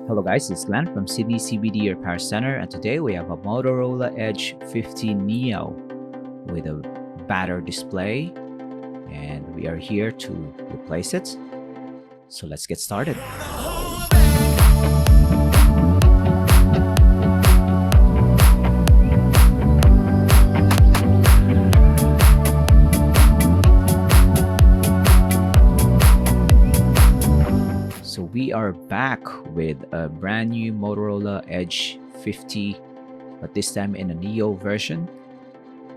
Hello guys, it's Glenn from Sydney CBD Repair Centre, and today we have a Motorola Edge 15 Neo with a better display, and we are here to replace it. So let's get started. So we are back with a brand new Motorola Edge 50, but this time in a Neo version.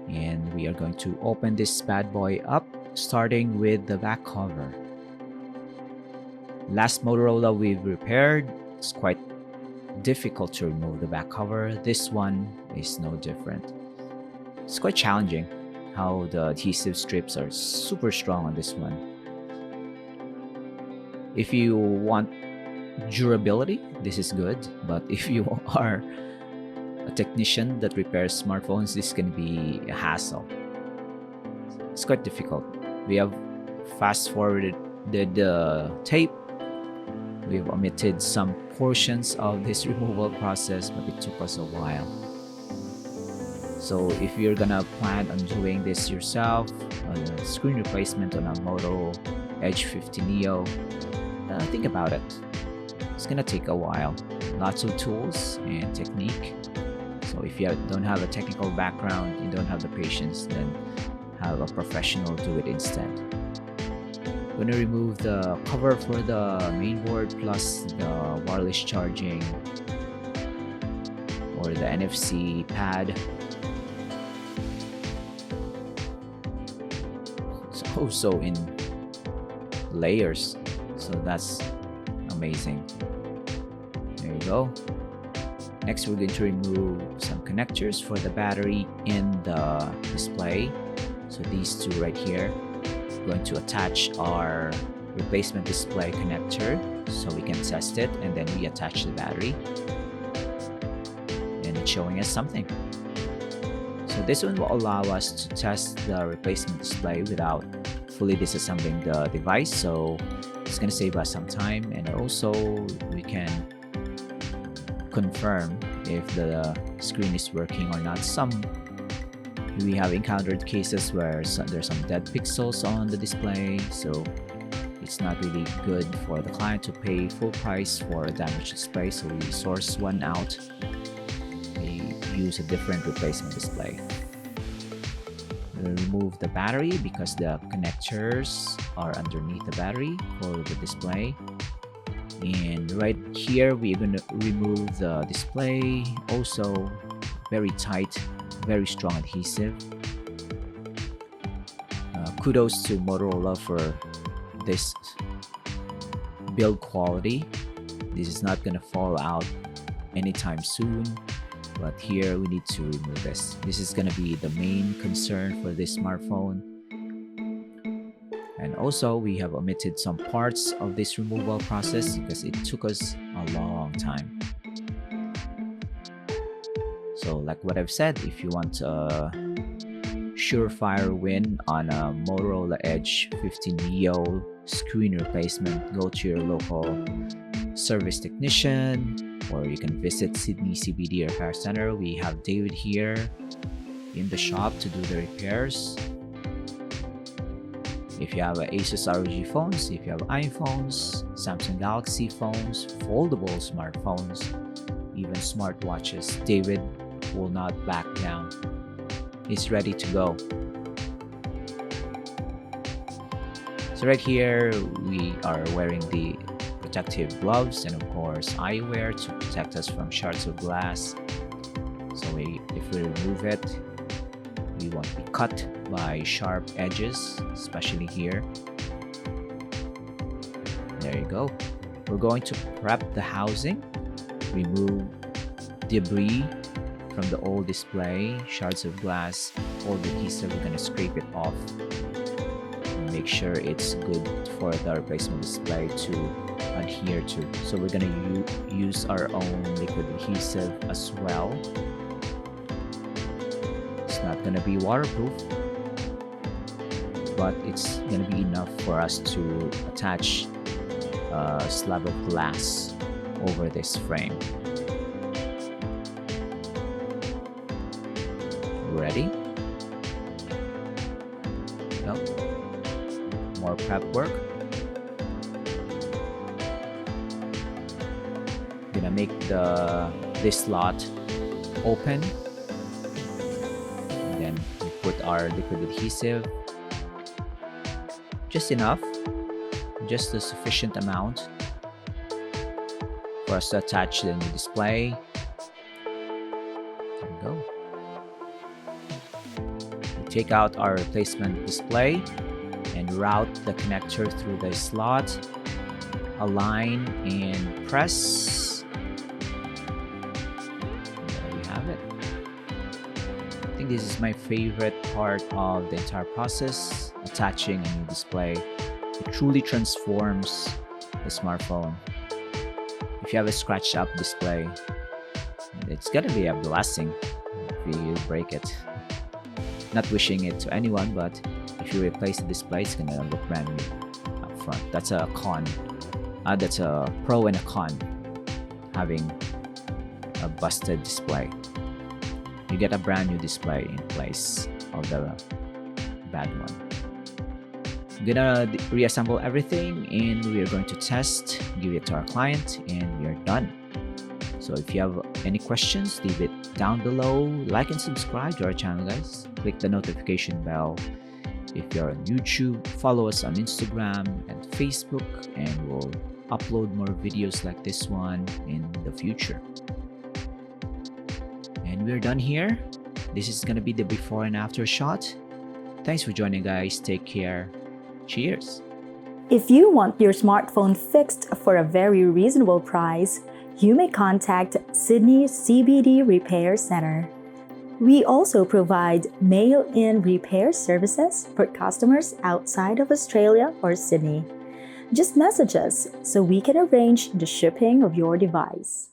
And we are going to open this bad boy up, starting with the back cover. Last Motorola we've repaired, it's quite difficult to remove the back cover. This one is no different. It's quite challenging how the adhesive strips are super strong on this one. If you want durability, this is good, but if you are a technician that repairs smartphones, this can be a hassle. It's quite difficult. We have fast forwarded the tape. We've omitted some portions of this removal process, but it took us a while. So if you're gonna plan on doing this yourself, a screen replacement on a Moto Edge 50 Neo, think about it. It's gonna take a while. Lots of tools and technique. So if you don't have a technical background, you don't have the patience, then have a professional do it instead. I'm gonna remove the cover for the main board plus the wireless charging or the NFC pad. It's also in layers, so that's amazing. There you go. Next, we're going to remove some connectors for the battery in the display. So these two right here. We're going to attach our replacement display connector so we can test it, and then we attach the battery. And it's showing us something. So this one will allow us to test the replacement display without fully disassembling the device. So it's going to save us some time, and also we can confirm if the screen is working or not. We have encountered cases where there's some dead pixels on the display, so it's not really good for the client to pay full price for a damaged display, so we source one out. We use a different replacement display. We'll remove the battery because the connectors are underneath the battery for the display. And right here we're going to remove the display. Also very tight, very strong adhesive. Kudos to Motorola for this build quality. This is not going to fall out anytime soon, but here we need to remove this. This is going to be the main concern for this smartphone. And also we have omitted some parts of this removal process because it took us a long time. So like what I've said, if you want a surefire win on a Motorola Edge 50 Neo screen replacement, go to your local service technician, or you can visit Sydney CBD Repair Centre. We have David here in the shop to do the repairs. If you have Asus ROG phones, if you have iPhones, Samsung Galaxy phones, foldable smartphones, even smartwatches, David will not back down. He's ready to go. So right here, we are wearing the protective gloves and of course eyewear to protect us from shards of glass. So if we remove it, we won't be cut by sharp edges, especially here. There you go. We're going to prep the housing, remove debris from the old display, shards of glass, old adhesive. We're going to scrape it off and make sure it's good for the replacement display to adhere to. So we're going to use our own liquid adhesive as well. It's not going to be waterproof, but it's going to be enough for us to attach a slab of glass over this frame. Ready? No. More prep work. Gonna make this slot open, and then we put our liquid adhesive, just enough, just a sufficient amount for us to attach the new display. There we go. We take out our replacement display and route the connector through the slot, align and press. I think this is my favorite part of the entire process, attaching a new display. It truly transforms the smartphone. If you have a scratched up display, it's gonna be a blessing if you break it. Not wishing it to anyone, but if you replace the display, it's gonna look brand new up front. That's a con. That's a pro and a con, having a busted display. You get a brand new display in place of the bad one. I'm gonna reassemble everything and we are going to test, give it to our client, and we are done. So if you have any questions, leave it down below. Like and subscribe to our channel, guys. Click the notification bell. If you're on YouTube, follow us on Instagram and Facebook, and we'll upload more videos like this one in the future. And we're done here. This is gonna be the before and after shot. Thanks for joining, guys. Take care. Cheers. If you want your smartphone fixed for a very reasonable price, you may contact Sydney CBD Repair Centre. We also provide mail-in repair services for customers outside of Australia or Sydney. Just message us so we can arrange the shipping of your device.